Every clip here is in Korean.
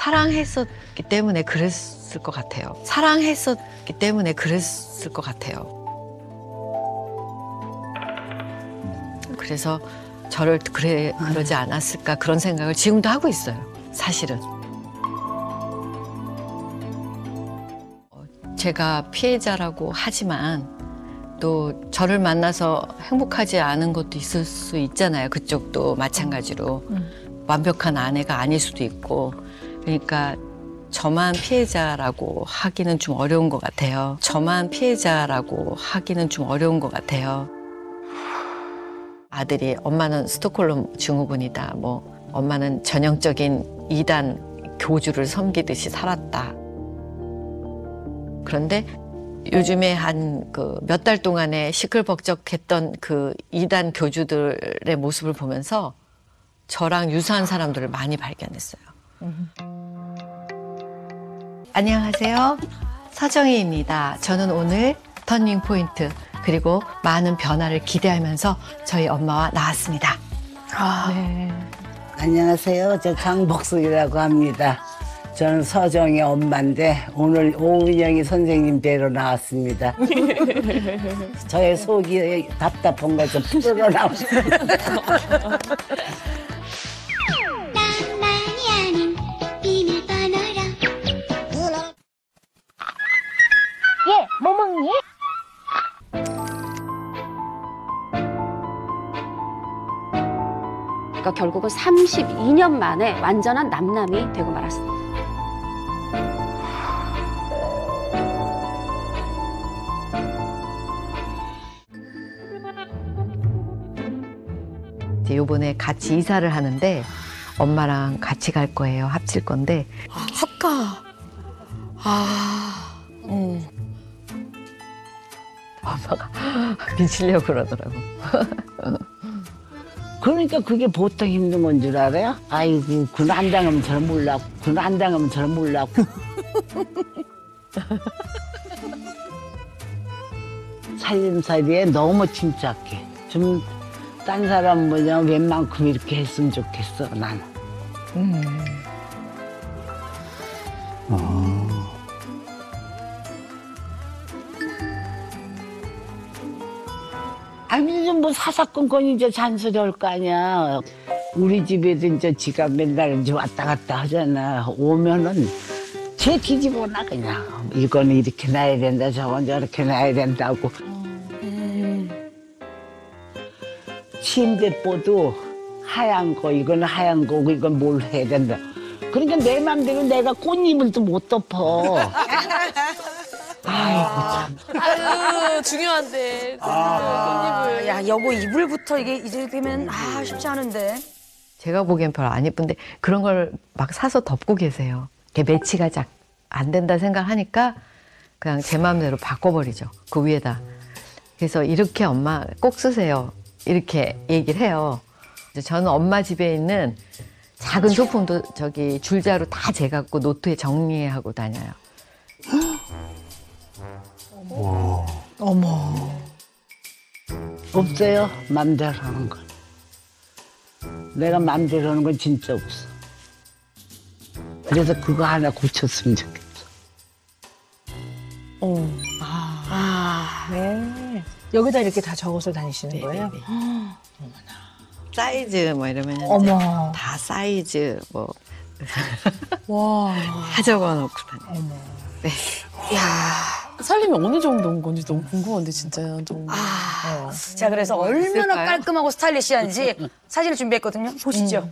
사랑했었기 때문에 그랬을 것 같아요. 사랑했었기 때문에 그랬을 것 같아요. 그래서 저를 그러지 않았을까 그런 생각을 지금도 하고 있어요. 사실은. 제가 피해자라고 하지만 또 저를 만나서 행복하지 않은 것도 있을 수 있잖아요. 그쪽도 마찬가지로. 완벽한 아내가 아닐 수도 있고. 그러니까 저만 피해자라고 하기는 좀 어려운 것 같아요. 저만 피해자라고 하기는 좀 어려운 것 같아요. 아들이 엄마는 스톡홀름 증후군이다. 뭐 엄마는 전형적인 이단 교주를 섬기듯이 살았다. 그런데 요즘에 한 그 몇 달 동안에 시끌벅적했던 그 이단 교주들의 모습을 보면서 저랑 유사한 사람들을 많이 발견했어요. 안녕하세요. 서정희입니다. 저는 오늘 터닝 포인트 그리고 많은 변화를 기대하면서 저희 엄마와 나왔습니다. 네. 안녕하세요. 저 장복숙이라고 합니다. 저는 서정희 엄마인데 오늘 오은영이 선생님 뵈러 나왔습니다. 저의 속이 답답한 거 좀 풀어나왔습니다. 낭만이 아닌 비밀번호로. 얘, 뭐 먹니? 그러니까 결국은 32년 만에 완전한 남남이 되고 말았습니다. 이번에 같이 이사를 하는데 엄마랑 같이 갈 거예요. 합칠 건데. 합가. 엄마가 미치려고 그러더라고. 그러니까 그게 보통 힘든 건 줄 알아요? 아이고, 그건 안 당하면 잘 몰랐고, 그건 안 당하면 잘 몰랐고. 살림살이에 너무 침착해. 좀, 딴 사람 뭐냐, 웬만큼 이렇게 했으면 좋겠어, 나는. 아니, 이제 뭐 사사건건 이제 잔소리할 거 아니야. 우리 집에도 이제 지가 맨날 이제 왔다 갔다 하잖아. 오면은 쟤 뒤집어놔, 그냥. 이거는 이렇게 놔야 된다, 저건 저렇게 놔야 된다고. 침대뽀도 하얀 거, 이거는 하얀 거고, 이건 뭘 해야 된다. 그러니까 내 맘대로 내가 꽃잎을 또 못 덮어. 아이고, 참. 아유, 중요한데. 꽃잎을. 야, 여보 이불부터 이게 이제 되면 쉽지 않은데. 제가 보기엔 별로 안 예쁜데 그런 걸 막 사서 덮고 계세요. 이게 매치가 안 된다 생각하니까 그냥 제 마음대로 바꿔버리죠. 그 위에다. 그래서 이렇게 엄마 꼭 쓰세요. 이렇게 얘기를 해요. 저는 엄마 집에 있는 작은 소품도 저기 줄자로 다 재갖고 노트에 정리하고 다녀요. 어머. 없어요, 맘대로 하는 건. 내가 맘대로 하는 건 진짜 없어. 그래서 그거 하나 고쳤으면 좋겠어. 네. 여기다 이렇게 다 적어서 다니시는 거예요? 사이즈 뭐 이러면 어머. 다 사이즈 뭐 와. 다 적어놓고 다녀요. 어머. 네. 살림이 어느 정도인 건지 너무 궁금한데, 진짜. 정말. 자, 그래서 얼마나 있을까요? 깔끔하고 스타일리시한지 사진을 준비했거든요. 보시죠.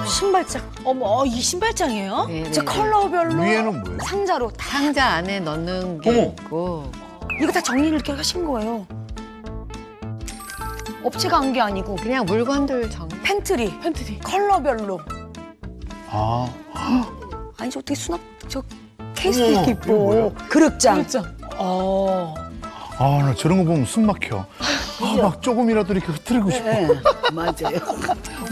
신발장. 어머, 이 신발장이에요? 네, 저 네, 컬러별로 위에는 뭐예요? 상자로 다 상자 안에 넣는 게 어머. 있고 이거 다 정리를 이렇게 하신 거예요. 업체가 한 게 아니고 그냥 물건들 정리. 팬트리 팬트리. 컬러별로. 아, 아니 저 어떻게 수납 저 케이스도 어머, 이렇게 이거 뭐야? 있고 그릇장. 진짜. 어. 아, 나 저런 거 보면 숨 막혀. 막 조금이라도 이렇게 흐트리고 싶어. 네, 맞아요.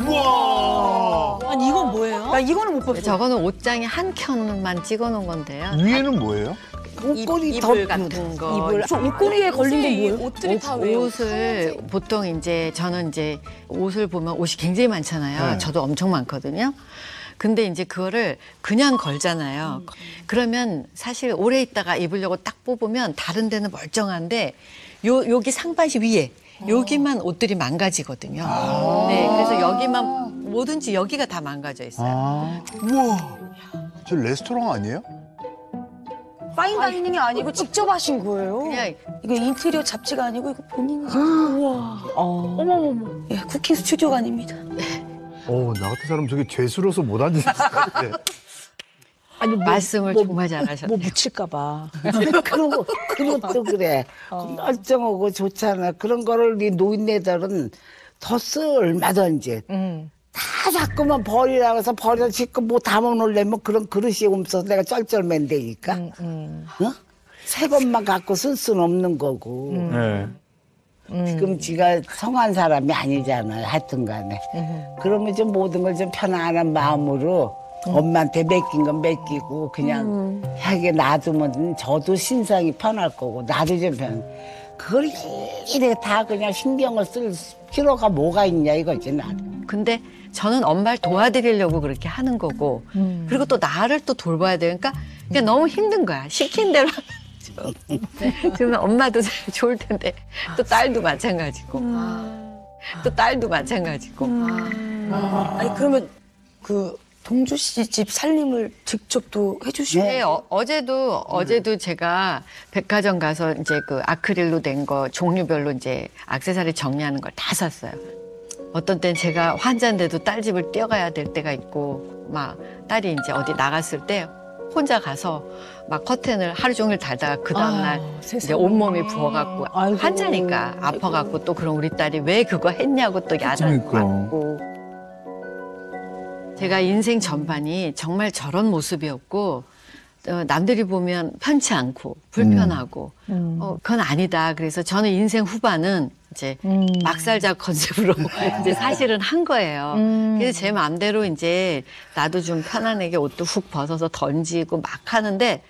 우와! 아니, 이건 뭐예요? 나 이거는 못 봤어. 저거는 옷장에 한 켠만 찍어놓은 건데요. 위에는 뭐예요? 옷걸이 더 이불 같은 거. 이불. 저 옷걸이에 걸린 건 뭐예요? 옷들이 다 왜요? 옷을 보통 이제 저는 이제 옷을 보면 옷이 굉장히 많잖아요. 네. 저도 엄청 많거든요. 근데 이제 그거를 그냥 걸잖아요. 그러면 사실 오래 있다가 입으려고 딱 뽑으면 다른 데는 멀쩡한데 여기 상반신 위에 여기만 옷들이 망가지거든요. 네, 그래서 여기만 뭐든지 여기가 다 망가져 있어요. 아, 우와. 저 레스토랑 아니에요? 파인다이닝이 아니고 직접 하신 거예요? 그냥 이거 인테리어 잡지가 아니고 이거 본인이 우와. 어머머머. 예, 쿠킹 스튜디오가 아닙니다. 나 같은 사람 저기 죄수로서 못 앉을 것 같아. 아니 말씀을 정말 잘하셨네요. 뭐 묻힐까봐. 그런 것도 그래. 멀쩡하고 좋잖아. 그런 거를 이 노인네들은 더 써 얼마든지. 다 자꾸만 버리라고 해서 버려 짓고 뭐 담아놓으려면 그런 그릇이 없어서 내가 쩔쩔맨다니까. 어? 새 것만 갖고 쓸 수는 없는 거고. 네. 지금 지가 성한 사람이 아니잖아요. 하여튼 간에. 그러면 좀 모든 걸 좀 편안한 마음으로 엄마한테 맡긴 건 맡기고 그냥 하게 놔두면 저도 신상이 편할 거고 나도 좀 편. 그걸 이래 다 그냥 신경을 쓸 필요가 뭐가 있냐 이거지 나는. 근데 저는 엄마를 도와드리려고 그렇게 하는 거고 그리고 또 나를 또 돌봐야 되니까 그냥 너무 힘든 거야. 시킨 대로 그러면 엄마도 좋을 텐데 또 딸도 마찬가지고 또 딸도 마찬가지고 아니 그러면 그 동주 씨 집 살림을 직접 또 해주시고 네, 어제도 제가 백화점 가서 이제 그 아크릴로 된 거 종류별로 이제 액세서리 정리하는 걸 다 샀어요. 어떤 땐 제가 환자인데도 딸 집을 뛰어가야 될 때가 있고 막 딸이 이제 어디 나갔을 때 혼자 가서 막 커튼을 하루 종일 달다가 그 다음날 이제 온몸이 부어갖고 아이고. 환자니까 아파갖고 또 그럼 우리 딸이 왜 그거 했냐고 또 야단 그러니까. 맞고 제가 인생 전반이 정말 저런 모습이었고 남들이 보면 편치 않고 불편하고 그건 아니다. 그래서 저는 인생 후반은 이제 막 살자 컨셉으로 이제 사실은 한 거예요. 그래서 제 마음대로 이제 나도 좀 편안하게 옷도 훅 벗어서 던지고 막 하는데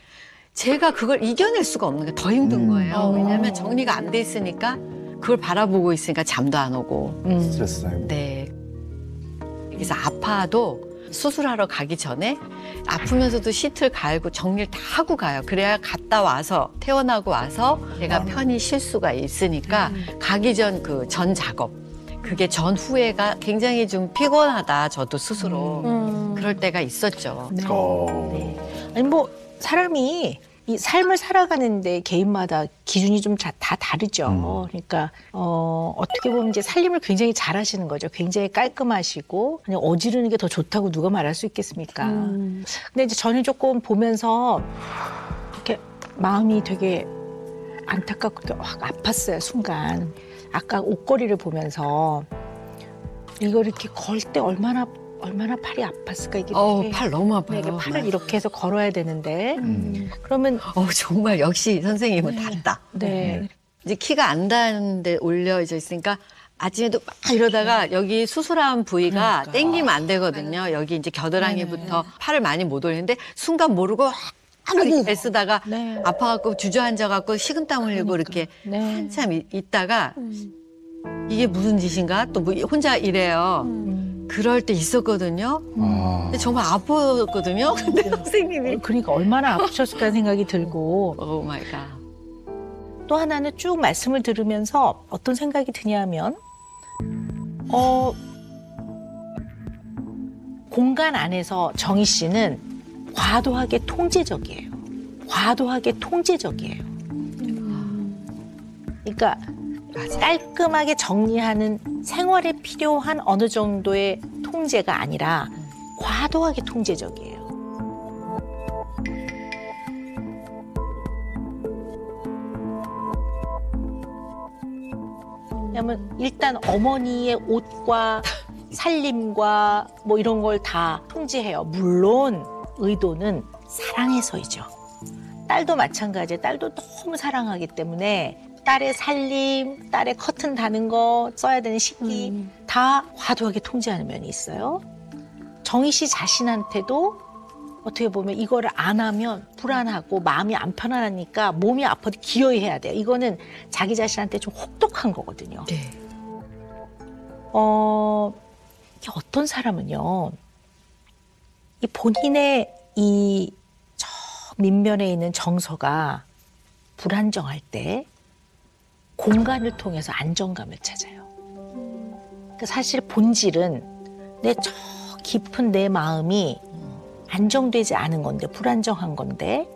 제가 그걸 이겨낼 수가 없는 게 더 힘든 거예요. 왜냐하면 정리가 안 돼 있으니까 그걸 바라보고 있으니까 잠도 안 오고. 스트레스 쌓이고. 네. 그래서 아파도 수술하러 가기 전에 아프면서도 시트를 갈고 정리를 다 하고 가요. 그래야 갔다 와서 퇴원하고 와서 제가 편히 쉴 수가 있으니까 가기 전 그 전 작업 그게 전후회가 굉장히 좀 피곤하다 저도 스스로 그럴 때가 있었죠. 네. 아니 뭐 사람이 이 삶을 살아가는데 개인마다 기준이 좀 다 다르죠. 그러니까 어떻게 보면 이제 살림을 굉장히 잘하시는 거죠. 굉장히 깔끔하시고 그냥 어지르는 게 더 좋다고 누가 말할 수 있겠습니까? 근데 이제 저는 조금 보면서 이렇게 마음이 되게 안타깝고 확 아팠어요 순간. 아까 옷걸이를 보면서 이걸 이렇게 걸 때 얼마나 팔이 아팠을까 이게. 되게 팔 너무 아파요. 이게 팔을 이렇게 해서 걸어야 되는데 그러면 정말 역시 선생님은 다르다. 네. 이제 키가 안 닿는데 올려져 있으니까 아침에도 막 이러다가 여기 수술한 부위가 땡기면 안 되거든요. 여기 이제 겨드랑이부터 팔을 많이 못 올리는데 순간 모르고 이렇게 애쓰다가 네. 아파갖고 주저앉아갖고 식은땀 흘리고 이렇게 네. 한참 있다가 이게 무슨 짓인가 또 뭐 혼자 이래요. 그럴 때 있었거든요. 근데 정말 아팠거든요. 근데 선생님이 그러니까 얼마나 아프셨을까 생각이 들고 오 마이 갓. 또 하나는 쭉 말씀을 들으면서 어떤 생각이 드냐면 공간 안에서 정희 씨는 과도하게 통제적이에요. 그러니까 깔끔하게 정리하는 생활에 필요한 어느 정도의 통제가 아니라 과도하게 통제적이에요. 왜냐면 일단 어머니의 옷과 살림과 뭐 이런 걸 다 통제해요. 물론 의도는 사랑해서이죠. 딸도 마찬가지예요. 딸도 너무 사랑하기 때문에 딸의 살림, 딸의 커튼 다는 거, 써야 되는 식기 다 과도하게 통제하는 면이 있어요. 정희 씨 자신한테도 어떻게 보면 이거를 안 하면 불안하고 마음이 안 편안하니까 몸이 아파도 기어이 해야 돼요. 이거는 자기 자신한테 좀 혹독한 거거든요. 네. 이게 어떤 사람은요, 이 본인의 이 저 밑면에 있는 정서가 불안정할 때 공간을 통해서 안정감을 찾아요. 그러니까 사실 본질은 내 저 깊은 내 마음이 안정되지 않은 건데, 불안정한 건데,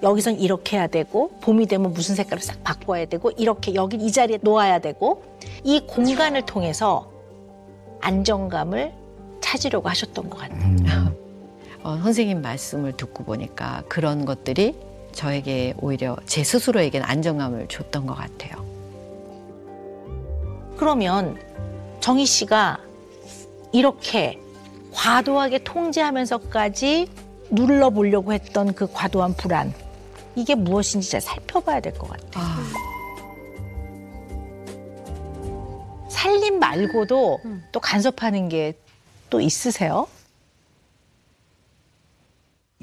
여기선 이렇게 해야 되고, 봄이 되면 무슨 색깔을 싹 바꿔야 되고, 이렇게 여기 이 자리에 놓아야 되고, 이 공간을 통해서 안정감을 찾으려고 하셨던 것 같아요. 선생님 말씀을 듣고 보니까 그런 것들이 저에게 오히려 제 스스로에게는 안정감을 줬던 것 같아요. 그러면 정희 씨가 이렇게 과도하게 통제하면서까지 눌러보려고 했던 그 과도한 불안, 이게 무엇인지 잘 살펴봐야 될 것 같아요. 살림 말고도 또 간섭하는 게 또 있으세요?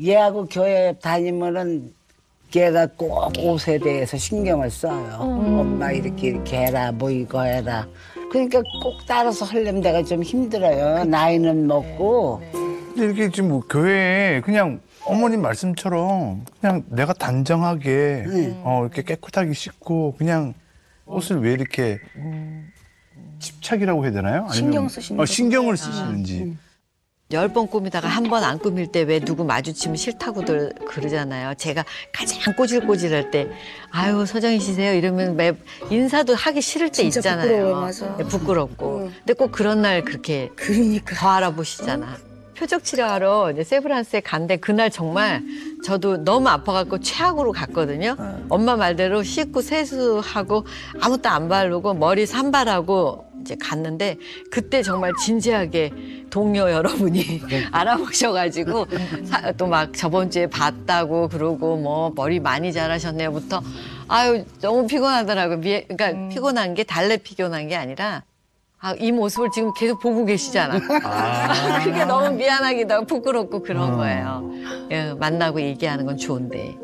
얘하고 교회 다니면은 걔가 꼭 옷에 대해서 신경을 써요. 엄마 이렇게 해라, 뭐 이거 해라. 그러니까 꼭 따라서 하려면 내가 좀 힘들어요. 나이는 먹고. 근데 이렇게 지금 뭐 교회에 그냥 어머님 말씀처럼 그냥 내가 단정하게 이렇게 깨끗하게 씻고 그냥 옷을 왜 이렇게 집착이라고 해야 되나요? 아니면 신경 쓰시는 신경을 쓰시는지. 10번 꾸미다가 한 번 안 꾸밀 때 왜 누구 마주치면 싫다고들 그러잖아요. 제가 가장 꼬질꼬질할 때 아유 서정희 씨세요 이러면 인사도 하기 싫을 때 진짜 있잖아요. 부끄러워요, 맞아. 네, 부끄럽고. 근데 꼭 그런 날 그렇게 그러니까. 더 알아보시잖아. 표적 치료하러 이제 세브란스에 간데 그날 정말 저도 너무 아파갖고 최악으로 갔거든요. 엄마 말대로 씻고 세수하고 아무것도 안 바르고 머리 산발하고 이제 갔는데 그때 정말 진지하게 동료 여러분이 알아보셔가지고 또 막 저번 주에 봤다고 그러고 뭐 머리 많이 자라셨네요부터 아유 너무 피곤하더라고요. 그러니까 피곤한 게 달래 피곤한 게 아니라 이 모습을 지금 계속 보고 계시잖아. 그게 너무 미안하기도 하고 부끄럽고 그런 거예요. 예, 만나고 얘기하는 건 좋은데.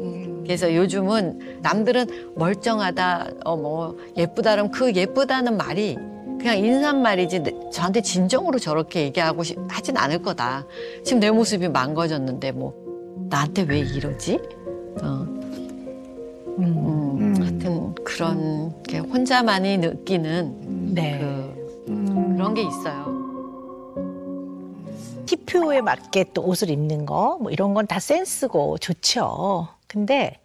그래서 요즘은 남들은 멀쩡하다, 뭐 예쁘다면 그 예쁘다는 말이 그냥 인사말이지 저한테 진정으로 저렇게 얘기하고 하진 않을 거다. 지금 내 모습이 망가졌는데 뭐 나한테 왜 이러지? 하여튼 그런 게 혼자만이 느끼는 네. 그런 게 있어요. TPO에 맞게 또 옷을 입는 거, 뭐 이런 건 다 센스고 좋죠. 근데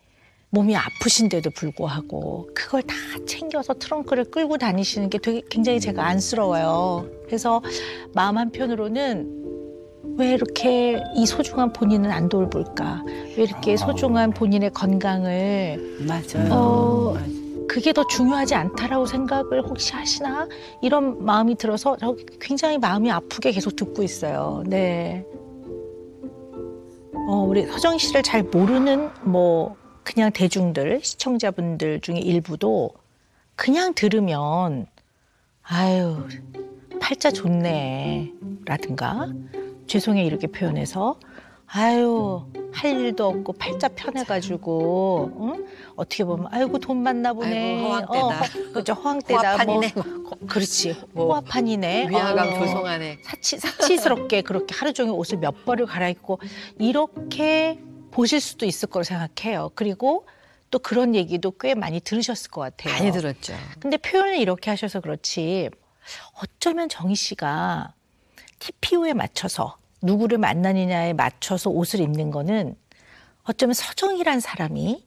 몸이 아프신데도 불구하고 그걸 다 챙겨서 트렁크를 끌고 다니시는 게 되게 굉장히 제가 안쓰러워요. 그래서 마음 한편으로는 왜 이렇게 이 소중한 본인은 안 돌볼까? 왜 이렇게 소중한 본인의 건강을 맞아요. 그게 더 중요하지 않다라고 생각을 혹시 하시나? 이런 마음이 들어서 저 굉장히 마음이 아프게 계속 듣고 있어요. 네. 우리 서정희 씨를 잘 모르는 뭐 그냥 대중들, 시청자분들 중에 일부도 그냥 들으면 아유 팔자 좋네 라든가 죄송해 이렇게 표현해서 아유 할 일도 없고 팔자 편해가지고 응? 어떻게 보면 아이고 돈 많나 보네. 아이고, 허황되다. 그렇죠. 허황되다. 호합판이네. 그렇지. 뭐, 호합판이네. 위화감 조성하네. 사치스럽게 그렇게 하루 종일 옷을 몇 벌을 갈아입고 이렇게 보실 수도 있을 거로 생각해요. 그리고 또 그런 얘기도 꽤 많이 들으셨을 것 같아요. 많이 들었죠. 근데 표현을 이렇게 하셔서 그렇지 어쩌면 정희 씨가 TPO에 맞춰서 누구를 만나느냐에 맞춰서 옷을 입는 거는 어쩌면 서정희란 사람이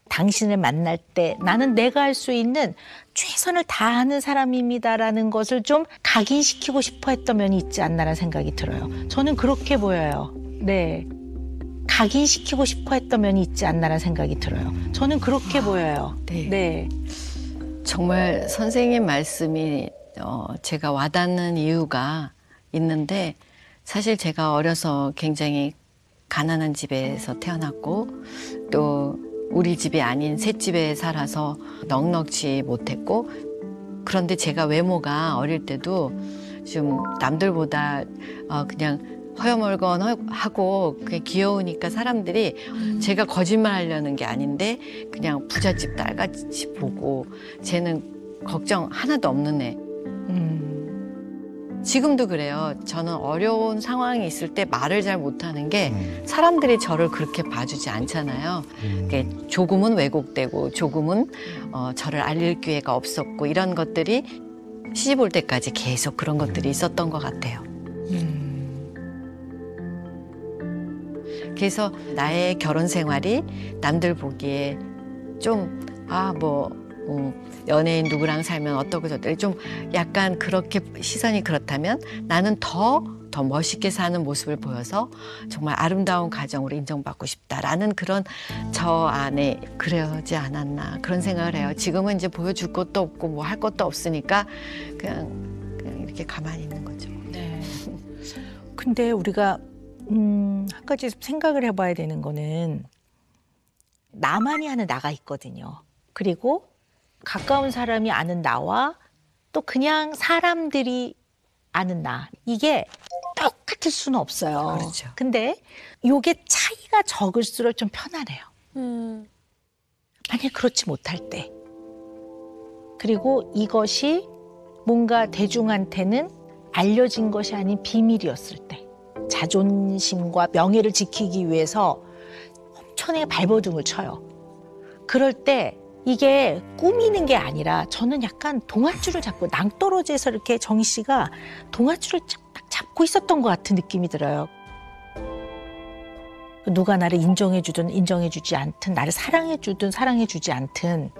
당신을 만날 때 나는 내가 할 수 있는 최선을 다하는 사람입니다라는 것을 좀 각인시키고 싶어 했던 면이 있지 않나라는 생각이 들어요. 저는 그렇게 보여요. 네. 각인시키고 싶어 했던 면이 있지 않나라는 생각이 들어요. 저는 그렇게 보여요. 네. 네. 정말 선생님 말씀이 제가 와닿는 이유가 있는데 사실 제가 어려서 굉장히 가난한 집에서 태어났고 또 우리 집이 아닌 셋집에 살아서 넉넉지 못했고 그런데 제가 외모가 어릴 때도 좀 남들보다 그냥 허여멀건하고 그냥 귀여우니까 사람들이 제가 거짓말 하려는 게 아닌데 그냥 부잣집 딸같이 보고 쟤는 걱정 하나도 없는 애. 지금도 그래요. 저는 어려운 상황이 있을 때 말을 잘 못하는 게 사람들이 저를 그렇게 봐주지 않잖아요. 조금은 왜곡되고 조금은 저를 알릴 기회가 없었고 이런 것들이 시집 올 때까지 계속 그런 것들이 있었던 것 같아요. 그래서 나의 결혼 생활이 남들 보기에 좀 연예인 누구랑 살면 어떻고 저쩌고 좀 약간 그렇게 시선이 그렇다면 나는 더 멋있게 사는 모습을 보여서 정말 아름다운 가정으로 인정받고 싶다라는 그런 저 안에 그러지 않았나 그런 생각을 해요. 지금은 이제 보여줄 것도 없고 뭐 할 것도 없으니까 그냥 이렇게 가만히 있는 거죠. 네. 근데 우리가 한 가지 생각을 해봐야 되는 거는 나만이 아는 나가 있거든요. 그리고 가까운 사람이 아는 나와 또 그냥 사람들이 아는 나. 이게 똑같을 수는 없어요. 그렇죠. 근데 요게 차이가 적을수록 좀 편하네요. 만약 그렇지 못할 때. 그리고 이것이 뭔가 대중한테는 알려진 것이 아닌 비밀이었을 때. 자존심과 명예를 지키기 위해서 엄청나게 발버둥을 쳐요. 그럴 때 이게 꾸미는 게 아니라 저는 약간 동아줄을 잡고 낭떠러지에서 이렇게 정희 씨가 동아줄을 딱 잡고 있었던 것 같은 느낌이 들어요. 누가 나를 인정해주든 인정해주지 않든 나를 사랑해주든 사랑해주지 않든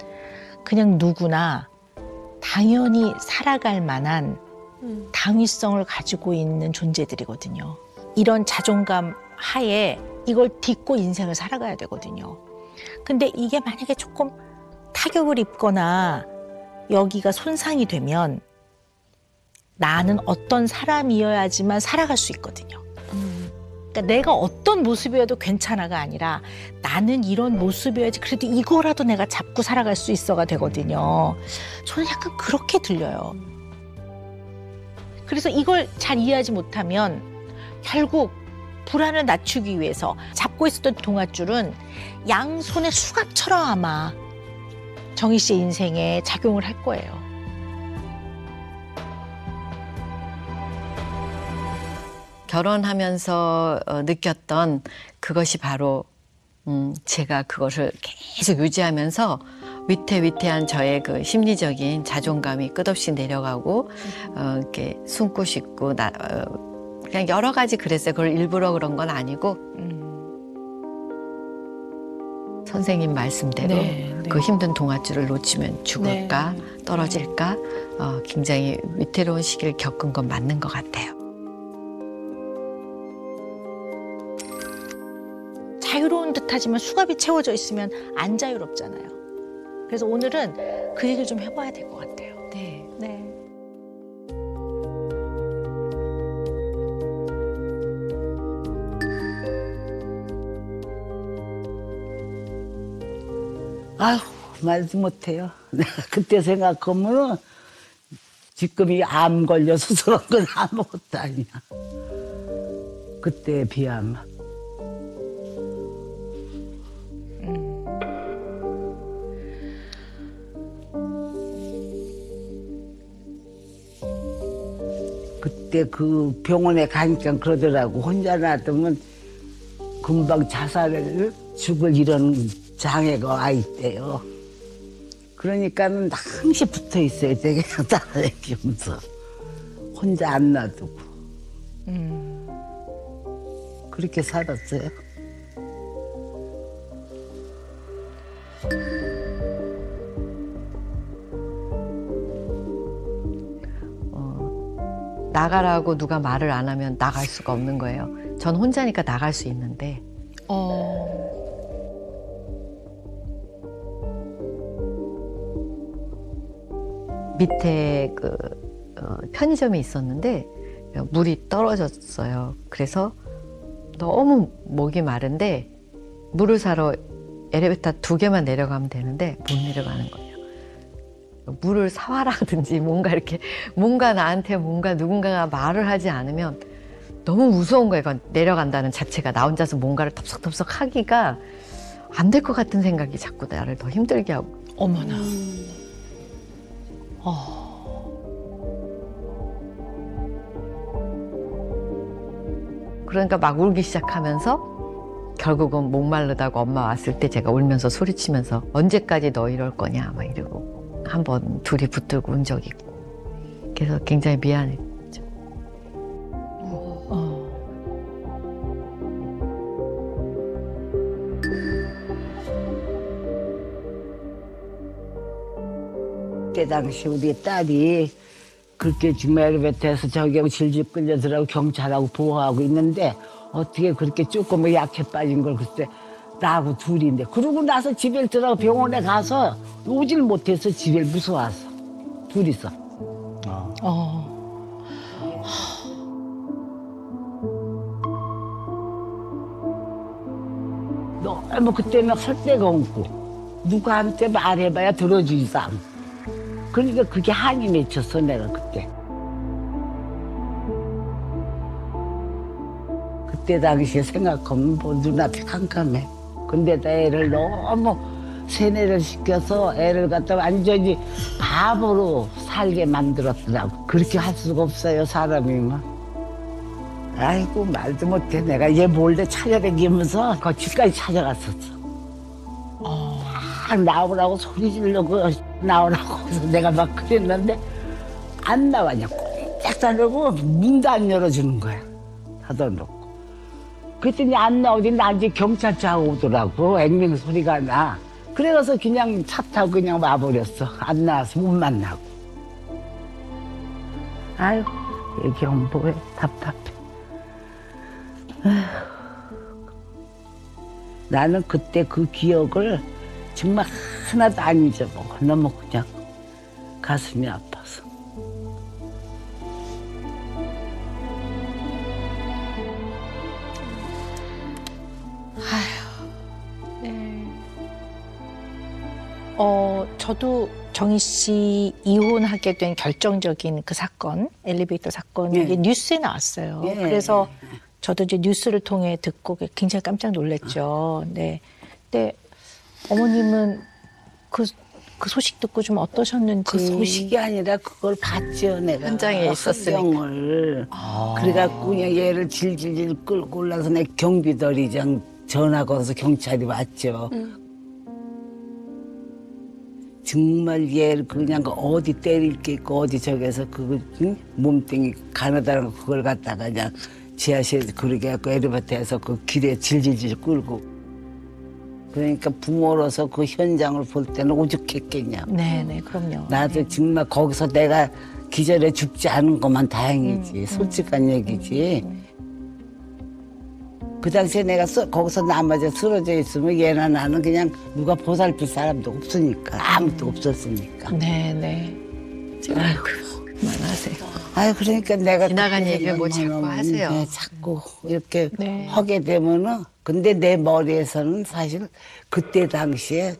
그냥 누구나 당연히 살아갈 만한 당위성을 가지고 있는 존재들이거든요. 이런 자존감 하에 이걸 딛고 인생을 살아가야 되거든요. 근데 이게 만약에 조금 타격을 입거나 여기가 손상이 되면 나는 어떤 사람이어야지만 살아갈 수 있거든요. 그러니까 내가 어떤 모습이어도 괜찮아가 아니라 나는 이런 모습이어야지 그래도 이거라도 내가 잡고 살아갈 수 있어가 되거든요. 저는 약간 그렇게 들려요. 그래서 이걸 잘 이해하지 못하면 결국 불안을 낮추기 위해서 잡고 있었던 동아줄은 양손의 수갑처럼 아마 정희 씨의 인생에 작용을 할 거예요. 결혼하면서 느꼈던 그것이 바로 제가 그것을 계속 유지하면서 위태위태한 저의 그 심리적인 자존감이 끝없이 내려가고 이렇게 숨고 싶고 그냥 여러 가지 그랬어요. 그걸 일부러 그런 건 아니고 선생님 말씀대로 그 힘든 동아줄을 놓치면 죽을까 떨어질까 굉장히 위태로운 시기를 겪은 건 맞는 것 같아요. 자유로운 듯하지만 수갑이 채워져 있으면 안 자유롭잖아요. 그래서 오늘은 그 얘기를 좀 해봐야 될 것 같아요. 네. 네. 아휴, 말도 못해요. 내가 그때 생각하면은 지금이 암 걸려서 그런 건 아무것도 아니야. 그때에 비하면. 그때 그 병원에 가니까 그러더라고. 혼자 놔두면 금방 자살을 죽을 이런 장애가 와 있대요. 그러니까는 항시 붙어 있어야 돼. 그냥 따라다니면서 혼자 안 놔두고. 그렇게 살았어요. 나가라고 누가 말을 안 하면 나갈 수가 없는 거예요. 전 혼자니까 나갈 수 있는데 밑에 그 편의점이 있었는데 물이 떨어졌어요. 그래서 너무 목이 마른데 물을 사러 엘리베이터 2개만 내려가면 되는데 못 내려가는 거예요. 물을 사와라든지 뭔가 이렇게 뭔가 나한테 뭔가 누군가가 말을 하지 않으면 너무 무서운 거예요. 이건 내려간다는 자체가 나 혼자서 뭔가를 덥석덥석 하기가 안 될 것 같은 생각이 자꾸 나를 더 힘들게 하고. 어머나. 그러니까 막 울기 시작하면서 결국은 목마르다고 엄마 왔을 때 제가 울면서 소리치면서 언제까지 너 이럴 거냐 막 이러고 한번 둘이 붙들고 운 적이 있고 그래서 굉장히 미안했죠. 그때 당시 우리 딸이 그렇게 정말 엘리베이터에서 저기하고 질질 끌려들어가고 경찰하고 보호하고 있는데 어떻게 그렇게 조금 약해 빠진 걸 그때 나하고 둘인데 그러고 나서 집에 들어가 병원에 가서 오질 못해서 집에 무서워서 둘이서. 너무 그때는 할 데가 없고 누구한테 말해봐야 들어주지도 않고 그러니까 그게 한이 맺혔어 내가 그때. 그때 당시에 생각하면 뭐 눈앞이 캄캄해. 근데다 애를 너무 세뇌를 시켜서 애를 갖다 완전히 바보로 살게 만들었더라고. 그렇게 할 수가 없어요 사람이면. 아이고 말도 못해. 내가 얘 몰래 찾아다니면서 그 집까지 찾아갔었어. 막 나오라고 소리 지르고 나오라고 해서 내가 막 그랬는데 안 나와냐. 쫙 자르고 문도 안 열어주는 거야. 닫아놓고. 그랬더니 안 나오더니 나한테 경찰차 오더라고. 앵맹 소리가 나. 그래서 그냥 차 타고 그냥 와버렸어. 안 나와서 못 만나고. 아유 얘기하면 뭐해. 답답해. 아휴. 나는 그때 그 기억을 정말 하나도 안 잊어먹어. 너무 그냥 가슴이 아파서. 저도 정희 씨 이혼하게 된 결정적인 그 사건, 엘리베이터 사건이 네. 뉴스에 나왔어요. 네. 그래서 저도 이제 뉴스를 통해 듣고 굉장히 깜짝 놀랐죠. 네. 근데 어머님은 그 소식 듣고 좀 어떠셨는지. 그 소식이 아니라 그걸 봤죠, 내가. 현장에 있었으니까. 환경을. 그래갖고 그냥 얘를 질질질 끌고 올라서 내 경비더리장 전화 걸어서 경찰이 왔죠. 정말 얘를 그냥 어디 때릴 게 있고 어디 저기서 그 몸뚱이 가느다란 그걸 갖다가 그냥 지하실에서 그러게 해갖고 엘리베이터에서 그 길에 질질질 끌고. 그러니까 부모로서 그 현장을 볼 때는 오죽했겠냐. 네네, 그럼요. 나도 정말 거기서 내가 기절해 죽지 않은 것만 다행이지. 솔직한 얘기지. 그 당시에 내가 거기서 남아져 쓰러져 있으면 얘나 나는 그냥 누가 보살필 사람도 없으니까. 아무도 없었으니까. 네네. 아이고 그만하세요. 아유, 그러니까 내가. 지나간 그때 얘기를 뭐 자꾸 생각하면 하세요. 네, 자꾸 이렇게 네. 하게 되면은. 근데 내 머리에서는 사실 그때 당시에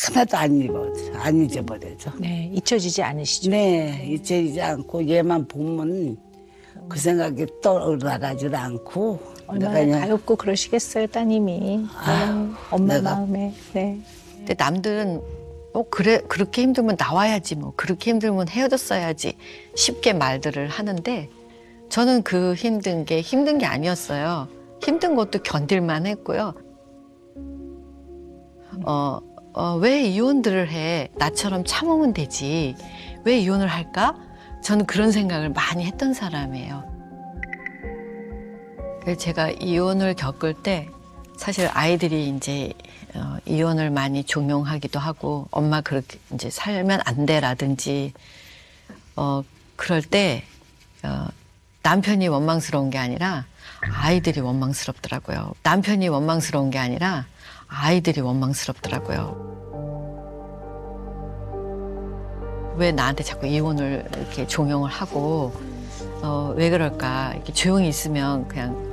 하나도 안 잊어버려져. 네, 잊혀지지 않으시죠? 네, 잊혀지지 않고 얘만 보면 그 생각이 떠올라가지도 않고. 얼마나 내가 그냥 가엾고 그러시겠어요, 따님이. 아유, 엄마 내가. 마음에. 네. 근데 남들은 그래 그렇게 힘들면 나와야지 뭐 그렇게 힘들면 헤어졌어야지 쉽게 말들을 하는데 저는 그 힘든 게 아니었어요. 힘든 것도 견딜만 했고요. 왜 이혼들을 해? 나처럼 참으면 되지. 왜 이혼을 할까? 저는 그런 생각을 많이 했던 사람이에요. 그래서 제가 이혼을 겪을 때 사실 아이들이 이제 이혼을 많이 종용하기도 하고 엄마 그렇게 이제 살면 안 돼라든지 그럴 때 남편이 원망스러운 게 아니라 아이들이 원망스럽더라고요. 남편이 원망스러운 게 아니라 아이들이 원망스럽더라고요. 왜 나한테 자꾸 이혼을 이렇게 종용을 하고 왜 그럴까? 이렇게 조용히 있으면 그냥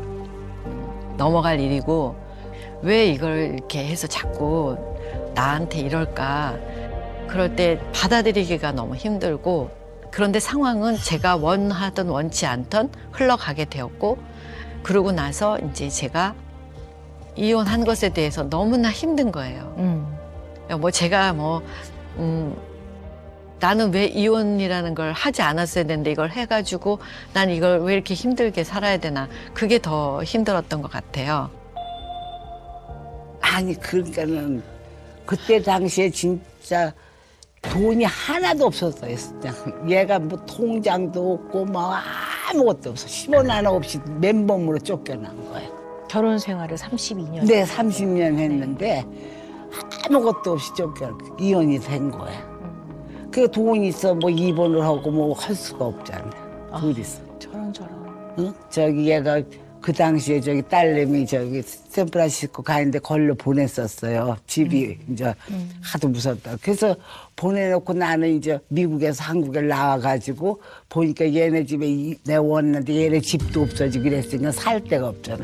넘어갈 일이고 왜 이걸 이렇게 해서 자꾸 나한테 이럴까? 그럴 때 받아들이기가 너무 힘들고 그런데 상황은 제가 원하든 원치 않던 흘러가게 되었고, 그러고 나서 이제 제가 이혼한 것에 대해서 너무나 힘든 거예요. 뭐 제가 나는 왜 이혼이라는 걸 하지 않았어야 되는데 이걸 해가지고 난 이걸 왜 이렇게 힘들게 살아야 되나. 그게 더 힘들었던 것 같아요. 아니 그러니까는 그때 당시에 진짜 돈이 하나도 없었어요. 그냥 얘가 뭐 통장도 없고 뭐 아무것도 없어. 10원 하나 없이 맨몸으로 쫓겨난 거예요. 결혼 생활을 32년. 네, 30년 했는데 아무것도 없이 쫓겨나 이혼이 된 거야. 그 돈 있어 뭐 입원을 하고 뭐 할 수가 없잖아요. 둘이서. 저런. 응? 저기 얘가 그 당시에 저기 딸내미 저기 샌프란시스코 가는데 걸로 보냈었어요. 집이 이제 하도 무섭다. 그래서 보내놓고 나는 이제 미국에서 한국에 나와가지고 보니까 얘네 집에 내가 왔는데 얘네 집도 없어지고 그랬으니까 살 데가 없잖아.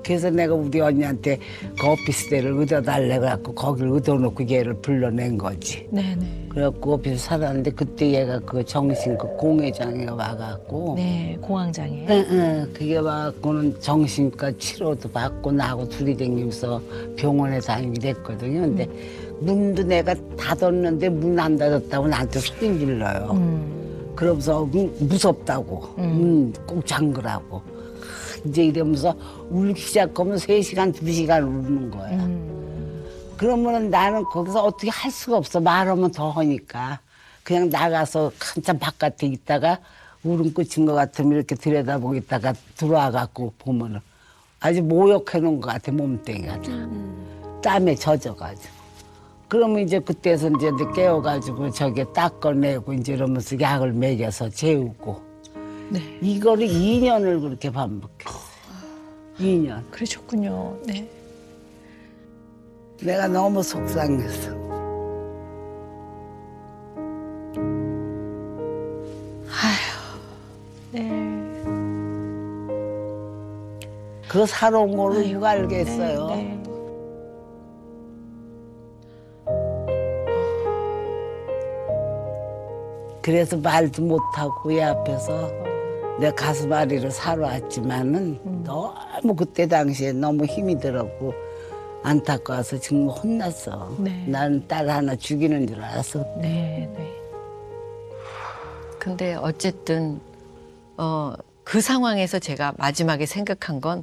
그래서 내가 우리 언니한테 그 오피스텔을 얻어달래 그래갖고 거기를 얻어놓고 얘를 불러낸 거지. 네네. 그래갖고 오피스 살았는데 그때 얘가 그 정신과 공회장에 와갖고 네, 공황장애. 그게 와갖고는 정신과 치료도 받고 나하고 둘이 다니면서 병원에 다니게 됐거든요. 근데 문도 내가 닫았는데 문 안 닫았다고 나한테 소리 질러요. 그러면서 무섭다고 꼭 잠그라고. 이제 이러면서 울기 시작하면 3시간, 2시간 우는 거야. 그러면 나는 거기서 어떻게 할 수가 없어. 말하면 더 하니까. 그냥 나가서 한참 바깥에 있다가 울음 끝인 것 같으면 이렇게 들여다보고 있다가 들어와갖고 보면은 아주 모욕해 놓은 것 같아, 몸뚱이가 다. 땀에 젖어가지고. 그러면 이제 그때서 이제 깨워가지고 저기 닦아내고 이제 이러면서 약을 먹여서 재우고. 네. 이거를 2년을 그렇게 반복했어요. 2년. 그러셨군요. 네. 내가 너무 속상했어. 네. 그 살아온 거를 누가 알겠어요. 네. 그래서 말도 못하고 얘 앞에서 내 가슴 앓이를 살아왔지만은 너무 그때 당시에 너무 힘이 들었고 안타까워서 정말 혼났어. 네. 나는 딸 하나 죽이는 줄 알았어. 네. 네. 근데 어쨌든 그 상황에서 제가 마지막에 생각한 건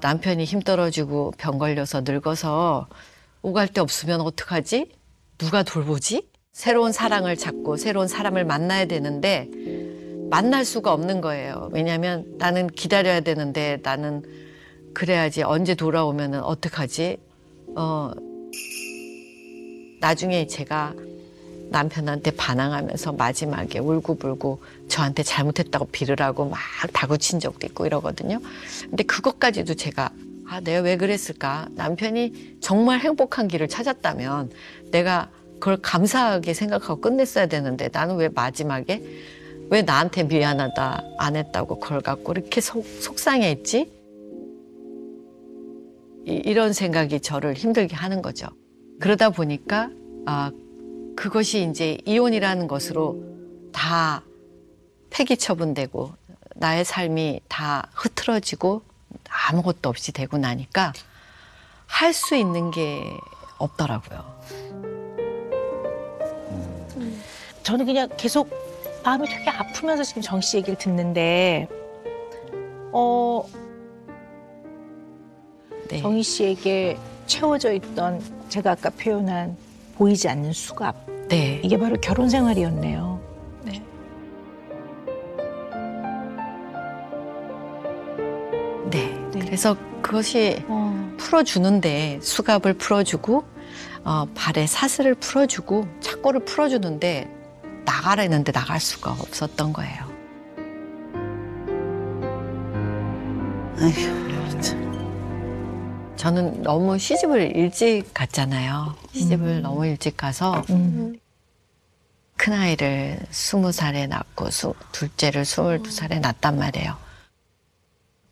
남편이 힘 떨어지고 병 걸려서 늙어서 오갈 데 없으면 어떡하지? 누가 돌보지? 새로운 사랑을 찾고 새로운 사람을 만나야 되는데 만날 수가 없는 거예요. 왜냐하면 나는 기다려야 되는데 나는 그래야지 언제 돌아오면 어떡하지? 나중에 제가 남편한테 반항하면서 마지막에 울고불고 저한테 잘못했다고 빌으라고 막 다구친 적도 있고 이러거든요. 근데 그것까지도 제가 내가 왜 그랬을까? 남편이 정말 행복한 길을 찾았다면 내가 그걸 감사하게 생각하고 끝냈어야 되는데 나는 왜 마지막에 왜 나한테 미안하다 안 했다고 그걸 갖고 이렇게 속상해했지? 이런 생각이 저를 힘들게 하는 거죠. 그러다 보니까 그것이 이제 이혼이라는 것으로 다 폐기 처분되고 나의 삶이 다 흐트러지고 아무것도 없이 되고 나니까 할 수 있는 게 없더라고요. 저는 그냥 계속 마음이 되게 아프면서 지금 정 씨 얘기를 듣는데, 네. 정희 씨에게 채워져 있던 제가 아까 표현한 보이지 않는 수갑. 네. 이게 바로 결혼 생활이었네요. 네. 네. 그래서 그것이 어. 풀어주는데 수갑을 풀어주고 발에 사슬을 풀어주고 착고를 풀어주는데 나가라는데 나갈 수가 없었던 거예요. 아휴, 참. 저는 너무 시집을 일찍 갔잖아요. 시집을 너무 일찍 가서 큰아이를 20살에 낳고 둘째를 22살에 낳았단 말이에요.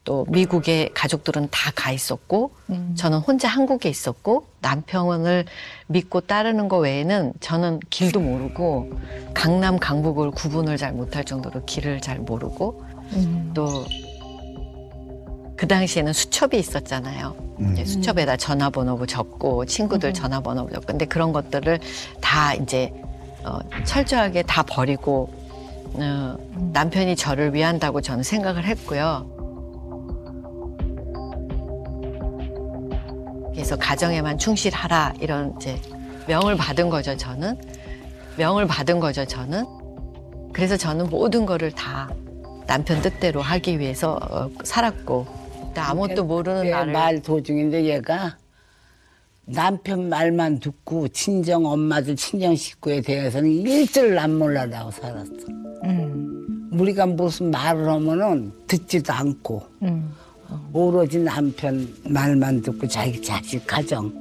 또 미국에 가족들은 다 가 있었고 저는 혼자 한국에 있었고 남편을 믿고 따르는 거 외에는 저는 길도 모르고 강남 강북을 구분을 잘 못할 정도로 길을 잘 모르고 또 그 당시에는 수첩이 있었잖아요. 이제 수첩에다 전화번호 적고 친구들 전화번호 적고 근데 그런 것들을 다 이제 철저하게 다 버리고 남편이 저를 위한다고 저는 생각을 했고요. 그래서 가정에만 충실하라 이런 이제 명을 받은 거죠. 저는 명을 받은 거죠. 저는 그래서 저는 모든 거를 다 남편 뜻대로 하기 위해서 살았고 아무것도 모르는 나를 말 도중인데 얘가 남편 말만 듣고 친정 엄마들 친정 식구에 대해서는 일절 남몰라라고 살았어. 우리가 무슨 말을 하면은 듣지도 않고 오로지 남편 말만 듣고 자기 자식 가정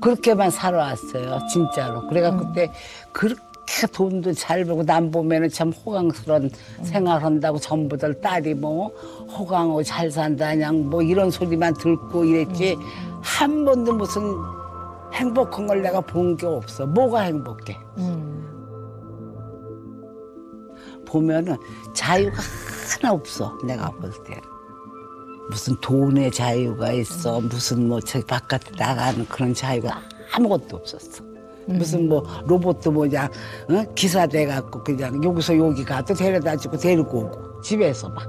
그렇게만 살아왔어요. 진짜로. 그래가 그때 그렇게 돈도 잘 벌고 남 보면은 참 호강스러운 생활한다고 전부들 딸이 뭐 호강하고 잘 산다 그냥 뭐 이런 소리만 듣고 이랬지 한 번도 무슨 행복한 걸 내가 본 게 없어. 뭐가 행복해? 보면은 자유가 하나 없어. 내가 볼 때. 무슨 돈의 자유가 있어. 무슨 뭐 저기 바깥에 나가는 그런 자유가 아무것도 없었어. 무슨 뭐 로봇도 뭐냐 기사 돼갖고 그냥 여기서 여기 가도 데려다주고 데리고 오고 집에서 막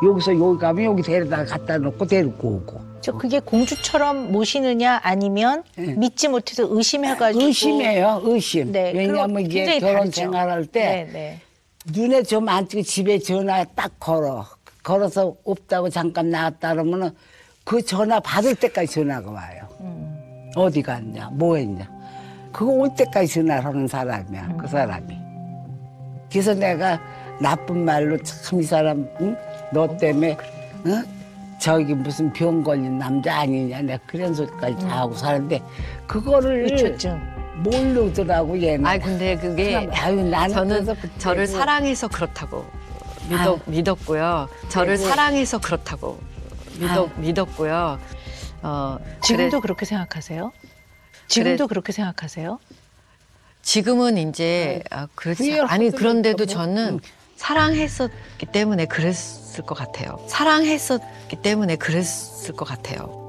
여기서 여기 가면 여기 데려다 갖다 놓고 데리고 오고. 저 그게 공주처럼 모시느냐 아니면 믿지 못해서 의심해가지고. 의심해요. 의심. 네, 왜냐하면 그럼 이게 굉장히 결혼 다르죠. 생활할 때 네. 눈에 좀 안 띄고 집에 전화 딱 걸어서 없다고 잠깐 나갔다 그러면은 그 전화 받을 때까지 전화가 와요. 어디 갔냐 뭐 했냐 그거 올 때까지 전화를 하는 사람이야. 그 사람이. 그래서 내가 나쁜 말로 참 이 사람 너 때문에 저기 무슨 병 걸린 남자 아니냐 내가 그런 소리까지 다 하고 사는데 그거를 의초증. 모르더라고 얘는. 아 근데 그게 아유, 나는 저는 그래서 그때 저를 그- 사랑해서 그렇다고 믿었고요. 저를 그래서- 사랑해서 그렇다고 믿었고요. 지금도 그래- 그렇게 생각하세요? 지금도 그렇게 생각하세요? 지금은 이제 그렇지 후회를 아니 하더라도 그런데도 뭐, 저는 사랑했었기 때문에 그랬을 것 같아요. 사랑했었기 때문에 그랬을 것 같아요.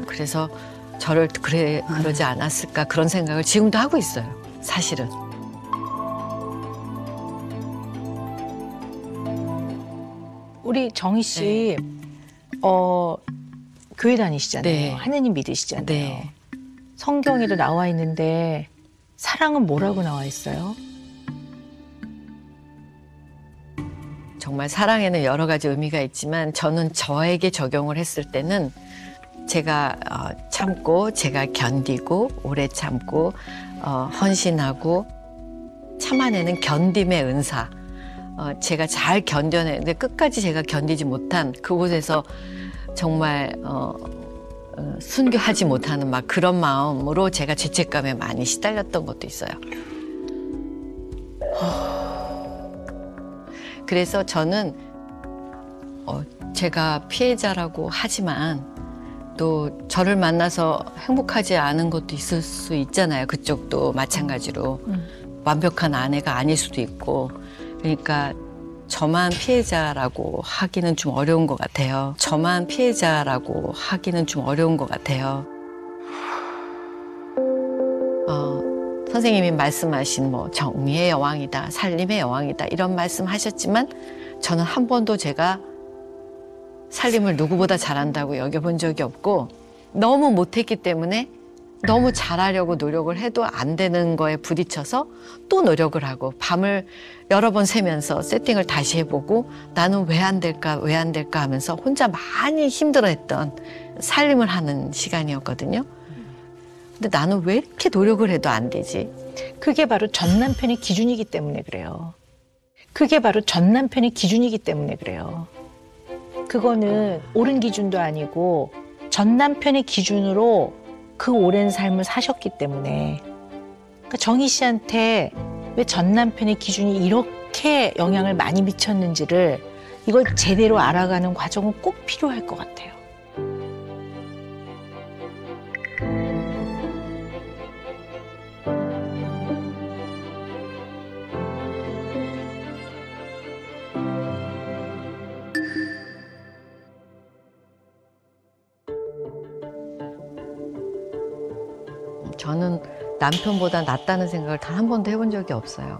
그래서 저를 그러지 않았을까 그런 생각을 지금도 하고 있어요. 사실은. 우리 정희 씨, 교회 다니시잖아요. 네. 하느님 믿으시잖아요. 네. 성경에도 나와 있는데 사랑은 뭐라고 나와 있어요? 정말 사랑에는 여러 가지 의미가 있지만 저는 저에게 적용을 했을 때는 제가 참고 제가 견디고 오래 참고 헌신하고 참아내는 견딤의 은사 제가 잘 견뎌내는데 끝까지 제가 견디지 못한 그곳에서 정말 순교하지 못하는 막 그런 마음으로 제가 죄책감에 많이 시달렸던 것도 있어요. 그래서 저는 제가 피해자라고 하지만 또 저를 만나서 행복하지 않은 것도 있을 수 있잖아요. 그쪽도 마찬가지로 완벽한 아내가 아닐 수도 있고 그러니까 저만 피해자라고 하기는 좀 어려운 것 같아요. 저만 피해자라고 하기는 좀 어려운 것 같아요. 선생님이 말씀하신 뭐 정의의 여왕이다, 살림의 여왕이다 이런 말씀하셨지만 저는 한 번도 제가 살림을 누구보다 잘한다고 여겨본 적이 없고 너무 못했기 때문에 너무 잘하려고 노력을 해도 안 되는 거에 부딪혀서 또 노력을 하고 밤을 여러 번 새면서 세팅을 다시 해보고 나는 왜 안 될까 하면서 혼자 많이 힘들어했던 살림을 하는 시간이었거든요. 근데 나는 왜 이렇게 노력을 해도 안 되지? 그게 바로 전 남편의 기준이기 때문에 그래요. 그게 바로 전 남편의 기준이기 때문에 그래요. 그거는 옳은 기준도 아니고 전 남편의 기준으로 그 오랜 삶을 사셨기 때문에 그러니까 정희 씨한테 왜 전 남편의 기준이 이렇게 어떻게 영향을 많이 미쳤는지를 이걸 제대로 알아가는 과정은 꼭 필요할 것 같아요. 저는 남편보다 낫다는 생각을 단 한 번도 해본 적이 없어요.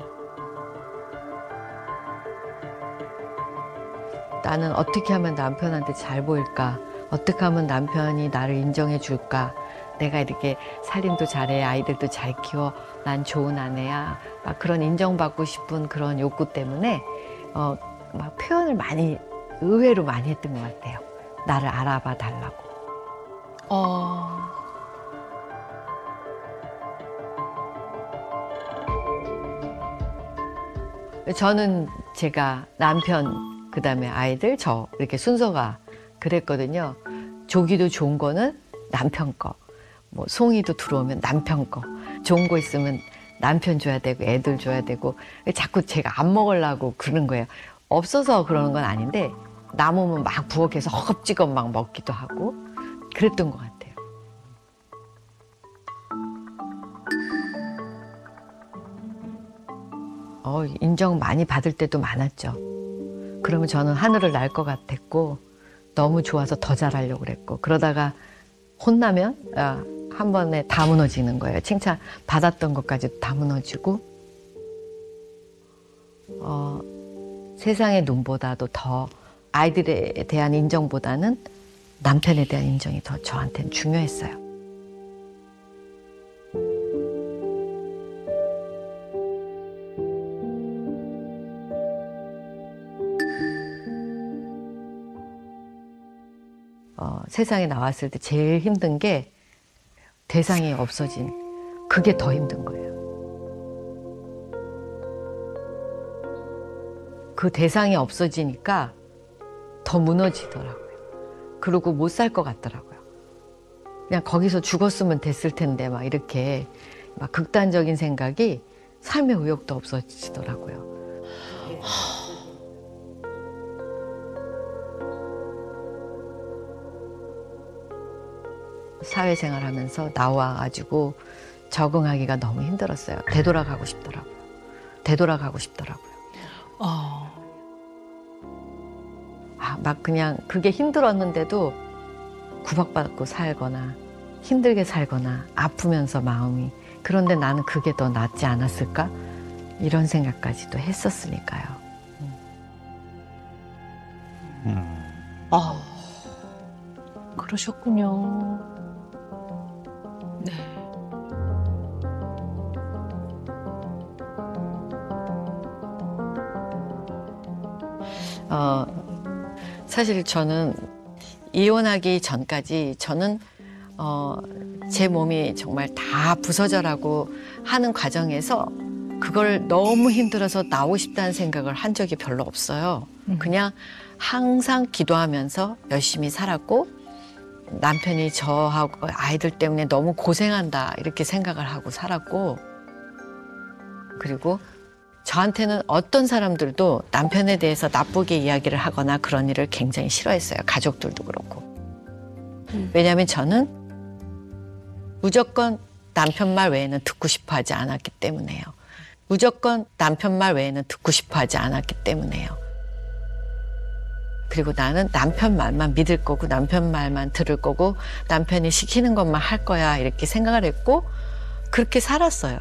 나는 어떻게 하면 남편한테 잘 보일까? 어떻게 하면 남편이 나를 인정해 줄까? 내가 이렇게 살림도 잘해, 아이들도 잘 키워, 난 좋은 아내야. 막 그런 인정받고 싶은 그런 욕구 때문에 막 표현을 의외로 많이 했던 것 같아요. 나를 알아봐 달라고. 저는 제가 남편, 그다음에 아이들, 저 이렇게 순서가 그랬거든요. 조기도 좋은 거는 남편 거, 뭐 송이도 들어오면 남편 거, 좋은 거 있으면 남편 줘야 되고 애들 줘야 되고 자꾸 제가 안 먹으려고 그러는 거예요. 없어서 그러는 건 아닌데 남으면 막 부엌에서 허겁지겁 막 먹기도 하고 그랬던 것 같아요. 인정 많이 받을 때도 많았죠. 그러면 저는 하늘을 날 것 같았고 너무 좋아서 더 잘하려고 그랬고 그러다가 혼나면 한 번에 다 무너지는 거예요. 칭찬 받았던 것까지도 다 무너지고 세상의 눈보다도 더 아이들에 대한 인정보다는 남편에 대한 인정이 더 저한테는 중요했어요. 세상에 나왔을 때 제일 힘든 게 대상이 없어진 그게 더 힘든 거예요. 그 대상이 없어지니까 더 무너지더라고요. 그리고 못 살 것 같더라고요. 그냥 거기서 죽었으면 됐을 텐데 막 이렇게 막 극단적인 생각이 삶의 의욕도 없어지더라고요. 사회생활 하면서 나와가지고 적응하기가 너무 힘들었어요. 되돌아가고 싶더라고요. 막 그냥 그게 힘들었는데도 구박받고 살거나 힘들게 살거나 아프면서 마음이 그런데 나는 그게 더 낫지 않았을까? 이런 생각까지도 했었으니까요. 그러셨군요. 네. 사실 저는 이혼하기 전까지 저는 제 몸이 정말 다 부서져라고 하는 과정에서 그걸 너무 힘들어서 나오고 싶다는 생각을 한 적이 별로 없어요. 그냥 항상 기도하면서 열심히 살았고 남편이 저하고 아이들 때문에 너무 고생한다 이렇게 생각을 하고 살았고 그리고 저한테는 어떤 사람들도 남편에 대해서 나쁘게 이야기를 하거나 그런 일을 굉장히 싫어했어요. 가족들도 그렇고. 왜냐하면 저는 무조건 남편 말 외에는 듣고 싶어 하지 않았기 때문에요. 무조건 남편 말 외에는 듣고 싶어 하지 않았기 때문에요. 그리고 나는 남편 말만 믿을 거고 남편 말만 들을 거고 남편이 시키는 것만 할 거야 이렇게 생각을 했고 그렇게 살았어요.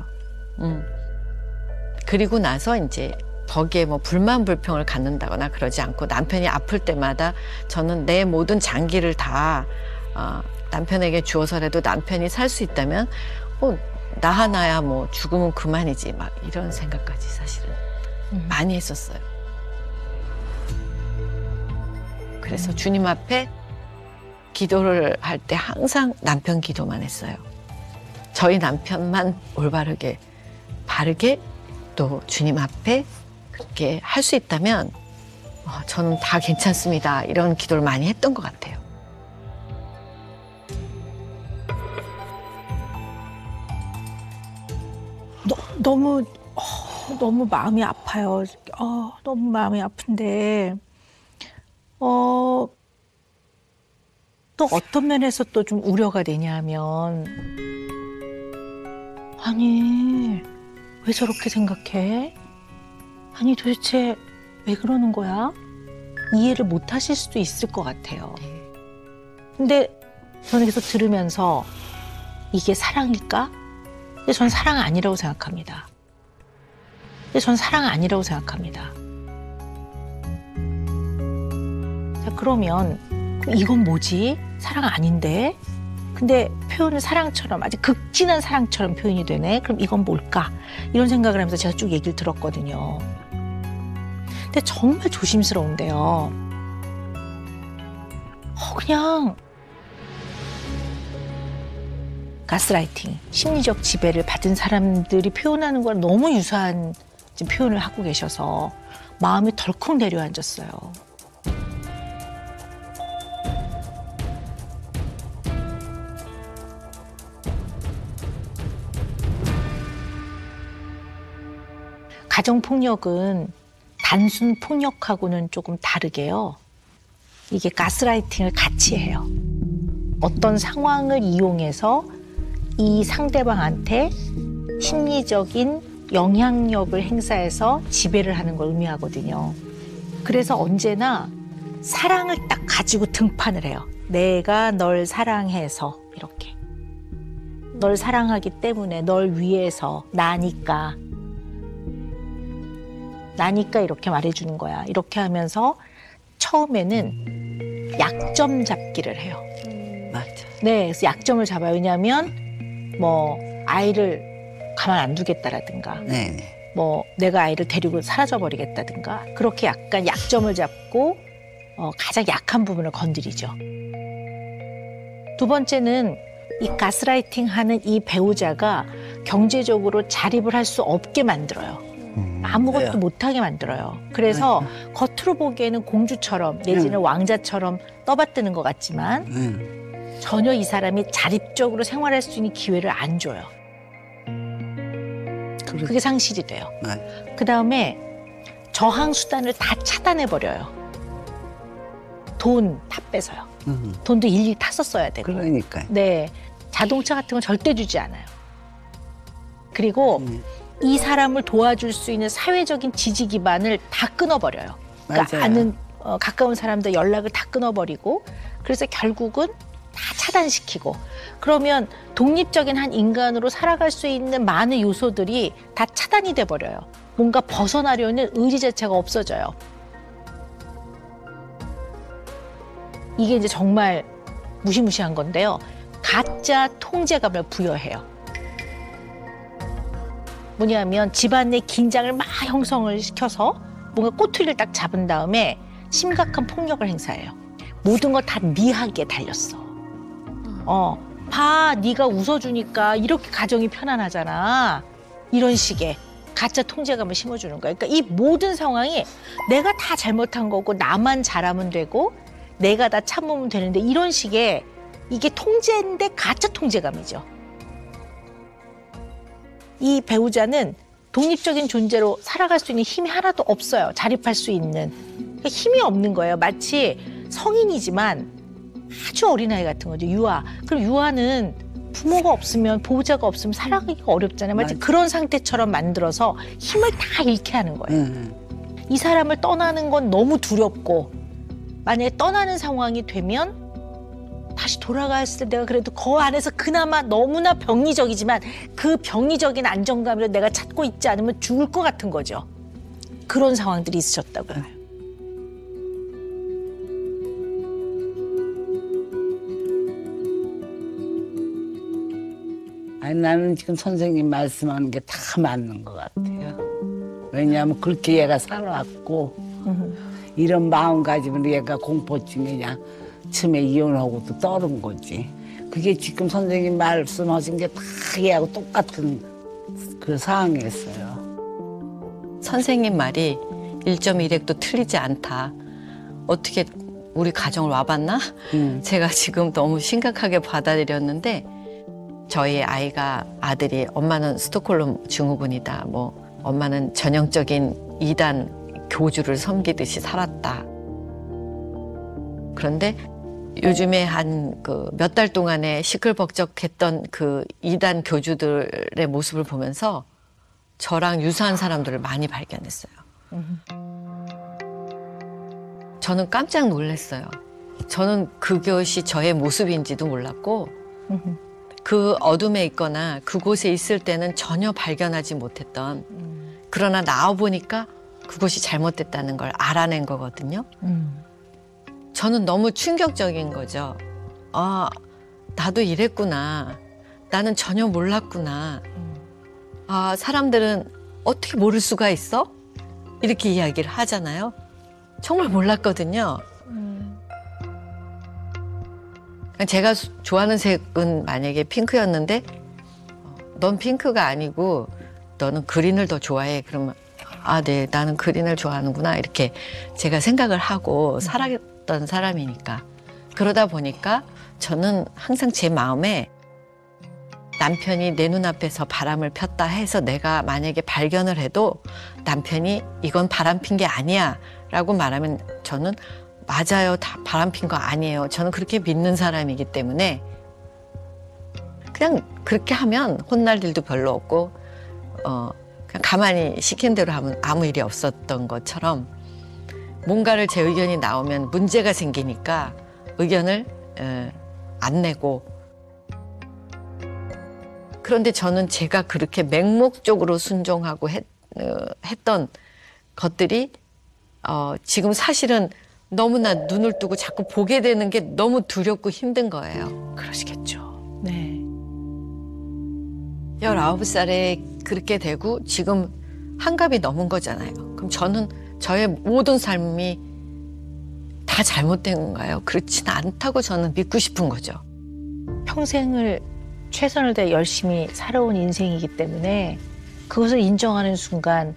그리고 나서 이제 거기에 뭐 불만 불평을 갖는다거나 그러지 않고 남편이 아플 때마다 저는 내 모든 장기를 다 남편에게 주어서라도 남편이 살 수 있다면 나 하나야 뭐 죽으면 그만이지 막 이런 생각까지 사실은 많이 했었어요. 그래서 주님 앞에 기도를 할 때 항상 남편 기도만 했어요. 저희 남편만 올바르게 바르게 또 주님 앞에 그렇게 할 수 있다면 저는 다 괜찮습니다. 이런 기도를 많이 했던 것 같아요. 너무 너무 마음이 아파요. 너무 마음이 아픈데 또 어떤 면에서 또 좀 우려가 되냐면 아니 왜 저렇게 생각해? 아니 도대체 왜 그러는 거야? 이해를 못 하실 수도 있을 것 같아요. 근데 저는 계속 들으면서 이게 사랑일까? 근데 전 사랑 아니라고 생각합니다. 자, 그러면 이건 뭐지? 사랑 아닌데? 근데 표현은 사랑처럼 아주 극진한 사랑처럼 표현이 되네. 그럼 이건 뭘까? 이런 생각을 하면서 제가 쭉 얘기를 들었거든요. 근데 정말 조심스러운데요. 그냥 가스라이팅, 심리적 지배를 받은 사람들이 표현하는 걸 너무 유사한 지금 표현을 하고 계셔서 마음이 덜컥 내려앉았어요. 가정폭력은 단순 폭력하고는 조금 다르게요. 이게 가스라이팅을 같이 해요. 어떤 상황을 이용해서 이 상대방한테 심리적인 영향력을 행사해서 지배를 하는 걸 의미하거든요. 그래서 언제나 사랑을 딱 가지고 등판을 해요. 내가 널 사랑해서 이렇게. 널 사랑하기 때문에 널 위해서 나니까 이렇게 말해주는 거야. 이렇게 하면서 처음에는 약점 잡기를 해요. 맞아. 네, 그래서 약점을 잡아요. 왜냐하면 뭐 아이를 가만 안 두겠다라든가 네네. 뭐 내가 아이를 데리고 사라져 버리겠다든가 그렇게 약간 약점을 잡고 가장 약한 부분을 건드리죠. 두 번째는 이 가스라이팅 하는 이 배우자가 경제적으로 자립을 할 수 없게 만들어요. 아무것도 네. 못하게 만들어요. 그래서 겉으로 보기에는 공주처럼 내지는 왕자처럼 떠받드는 것 같지만 전혀 이 자립적으로 생활할 수 있는 기회를 안 줘요. 그게 상실이 돼요. 그 다음에 저항 수단을 다 차단해버려요. 돈 다 뺏어요. 돈도 일일이 탔었어야 되고. 그러니까요. 네, 자동차 같은 건 절대 주지 않아요. 그리고 이 사람을 도와줄 수 있는 사회적인 지지 기반을 다 끊어버려요. 그러니까 맞아요. 아는 가까운 사람들 연락을 다 끊어버리고 그래서 결국은 다 차단시키고 그러면 독립적인 한 인간으로 살아갈 수 있는 많은 요소들이 다 차단이 돼버려요. 뭔가 벗어나려는 의지 자체가 없어져요. 이게 이제 정말 무시무시한 건데요. 가짜 통제감을 부여해요. 뭐냐면 집안 내 긴장을 막 형성을 시켜서 뭔가 꼬투리를 딱 잡은 다음에 심각한 폭력을 행사해요. 모든 걸 다 니하게 달렸어. 봐, 네가 웃어주니까 이렇게 가정이 편안하잖아. 이런 식의 가짜 통제감을 심어주는 거예요. 그러니까 이 모든 상황이 내가 다 잘못한 거고 나만 잘하면 되고 내가 다 참으면 되는데 이런 식의 이게 통제인데 가짜 통제감이죠. 이 배우자는 독립적인 존재로 살아갈 수 있는 힘이 하나도 없어요. 자립할 수 있는. 그러니까 힘이 없는 거예요. 마치 성인이지만 아주 어린아이 같은 거죠. 유아. 그럼 유아는 부모가 없으면 보호자가 없으면 살아가기가 어렵잖아요. 마치 그런 상태처럼 만들어서 힘을 다 잃게 하는 거예요. 이 사람을 떠나는 건 너무 두렵고 만약에 떠나는 상황이 되면 다시 돌아갔을 때 내가 그래도 그 안에서 그나마 너무나 병리적이지만 그 병리적인 안정감을 내가 찾고 있지 않으면 죽을 것 같은 거죠. 그런 상황들이 있으셨다고요. 아니, 나는 지금 선생님 말씀하는 게 다 맞는 것 같아요. 왜냐하면 그렇게 얘가 살아왔고 이런 마음가짐으로 얘가 공포증이 그냥 처음에 이혼하고도 떠오른 거지. 그게 지금 선생님 말씀하신 게 다 얘하고 똑같은 그 상황이었어요. 선생님 말이 1.1핵도 틀리지 않다. 어떻게 우리 가정을 와봤나? 제가 지금 너무 심각하게 받아들였는데 저희 아들이 엄마는 스톡홀름 증후군이다. 뭐 엄마는 전형적인 이단 교주를 섬기듯이 살았다. 그런데 요즘에 한 그 몇 달 동안에 시끌벅적했던 그 이단 교주들의 모습을 보면서 저랑 유사한 사람들을 많이 발견했어요. 저는 깜짝 놀랐어요. 저는 그것이 저의 모습인지도 몰랐고 그 어둠에 있거나 그곳에 있을 때는 전혀 발견하지 못했던 그러나 나와보니까 그것이 잘못됐다는 걸 알아낸 거거든요. 저는 너무 충격적인 거죠. 아, 나도 이랬구나. 나는 전혀 몰랐구나. 아, 사람들은 어떻게 모를 수가 있어? 이렇게 이야기를 하잖아요. 정말 몰랐거든요. 제가 좋아하는 색은 만약에 핑크였는데 넌 핑크가 아니고 너는 그린을 더 좋아해. 그러면 아, 네, 나는 그린을 좋아하는구나. 이렇게 제가 생각을 하고 살았던 사람이니까. 그러다 보니까 저는 항상 제 마음에 남편이 내 눈앞에서 바람을 폈다 해서 내가 만약에 발견을 해도 남편이 이건 바람 핀 게 아니야 라고 말하면 저는 맞아요. 다 바람 핀 거 아니에요. 저는 그렇게 믿는 사람이기 때문에 그냥 그렇게 하면 혼날 일도 별로 없고 그냥 가만히 시킨 대로 하면 아무 일이 없었던 것처럼 뭔가를 제 의견이 나오면 문제가 생기니까 의견을 안 내고 그런데 저는 제가 그렇게 맹목적으로 순종하고 했던 것들이 지금 사실은 너무나 눈을 뜨고 자꾸 보게 되는 게 너무 두렵고 힘든 거예요. 그러시겠죠. 네. 19살에 그렇게 되고 지금 한갑이 넘은 거잖아요. 그럼 저는 저의 모든 삶이 다 잘못된 건가요? 그렇지는 않다고 저는 믿고 싶은 거죠. 평생을 최선을 다해 열심히 살아온 인생이기 때문에 그것을 인정하는 순간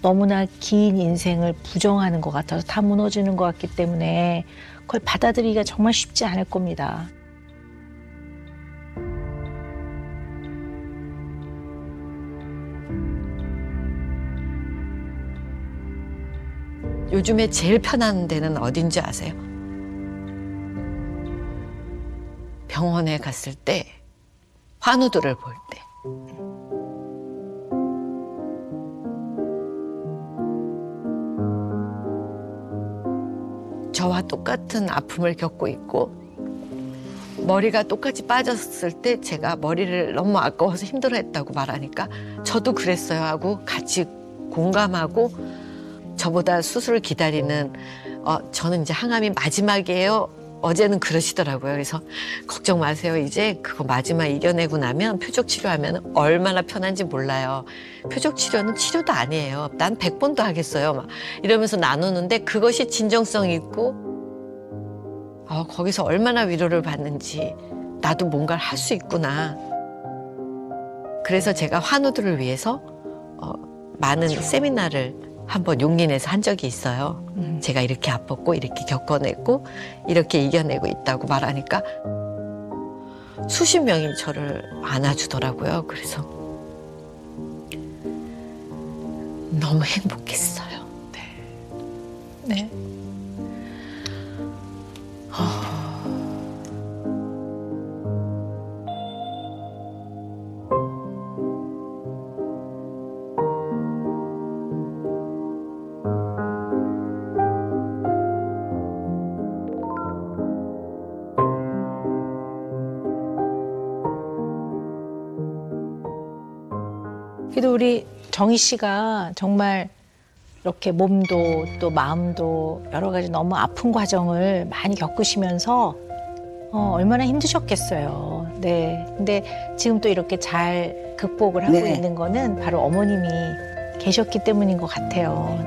너무나 긴 인생을 부정하는 것 같아서 다 무너지는 것 같기 때문에 그걸 받아들이기가 정말 쉽지 않을 겁니다. 요즘에 제일 편한 데는 어딘지 아세요? 병원에 갔을 때 환우들을 볼 때. 저와 똑같은 아픔을 겪고 있고 머리가 똑같이 빠졌을 때 제가 머리를 너무 아까워서 힘들어했다고 말하니까 저도 그랬어요 하고 같이 공감하고 저보다 수술을 기다리는 저는 이제 항암이 마지막이에요. 어제는 그러시더라고요. 그래서 걱정 마세요. 이제 그거 마지막 이겨내고 나면 표적 치료하면 얼마나 편한지 몰라요. 표적 치료는 치료도 아니에요. 난 100번도 하겠어요. 막 이러면서 나누는데 그것이 진정성 있고 거기서 얼마나 위로를 받는지 나도 뭔가를 할 수 있구나. 그래서 제가 환우들을 위해서 많은 세미나를 한번 용인에서 한 적이 있어요. 제가 이렇게 아팠고 이렇게 겪어냈고 이렇게 이겨내고 있다고 말하니까 수십 명이 저를 안아주더라고요. 그래서 너무 행복했어요. 네. 그래도 우리 정희 씨가 정말 이렇게 몸도 또 마음도 여러 가지 너무 아픈 과정을 많이 겪으시면서 얼마나 힘드셨겠어요. 네. 근데 지금 또 이렇게 잘 극복을 하고 네. 있는 거는 바로 어머님이 계셨기 때문인 것 같아요.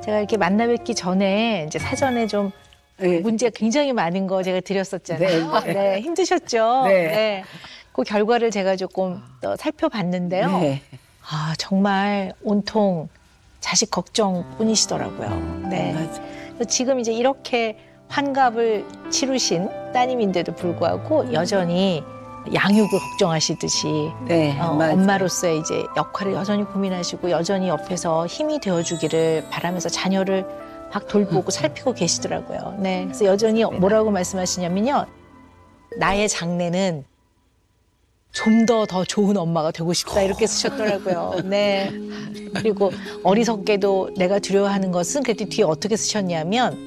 제가 이렇게 만나 뵙기 전에 이제 사전에 좀 네. 문제가 굉장히 많은 거 제가 드렸었잖아요. 네. 네, 힘드셨죠? 네. 그 결과를 제가 조금 더 살펴봤는데요. 네. 아, 정말 온통 자식 걱정뿐이시더라고요. 네. 그래서 지금 이제 이렇게 환갑을 치르신 따님인데도 불구하고 여전히 양육을 걱정하시듯이 네, 맞아요. 엄마로서의 이제 역할을 여전히 고민하시고 여전히 옆에서 힘이 되어주기를 바라면서 자녀를 막 돌보고 살피고 계시더라고요. 네, 그래서 여전히 뭐라고 말씀하시냐면요. 나의 장래는 좀 더 좋은 엄마가 되고 싶다 이렇게 쓰셨더라고요. 네. 그리고 어리석게도 내가 두려워하는 것은 그때 뒤에 어떻게 쓰셨냐면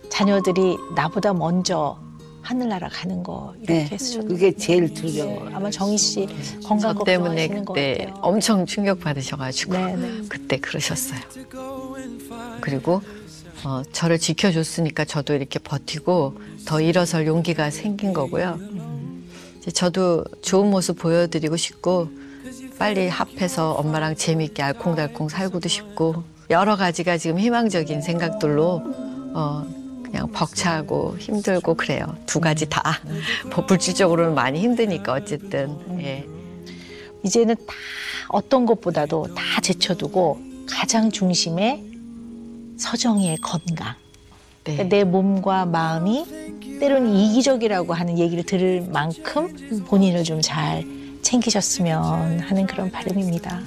자녀들이 나보다 먼저 하늘나라 가는 거 이렇게 네, 쓰셨더라고요. 그게 제일 두려워. 아마 정희 씨 건강 저 때문에 걱정하시는 것 그때 같아요. 엄청 충격 받으셔가지고 네, 네. 그때 그러셨어요. 그리고 저를 지켜줬으니까 저도 이렇게 버티고 더 일어설 용기가 생긴 거고요. 이제 저도 좋은 모습 보여드리고 싶고 빨리 합해서 엄마랑 재미있게 알콩달콩 살고도 싶고 여러 가지가 지금 희망적인 생각들로 그냥 벅차고 힘들고 그래요. 두 가지 다. 뭐 물질적으로는 많이 힘드니까 어쨌든. 예. 이제는 다 어떤 것보다도 다 제쳐두고 가장 중심에 서정이의 건강. 네. 그러니까 내 몸과 마음이 때로는 이기적이라고 하는 얘기를 들을 만큼 본인을 좀 잘 챙기셨으면 하는 그런 바람입니다.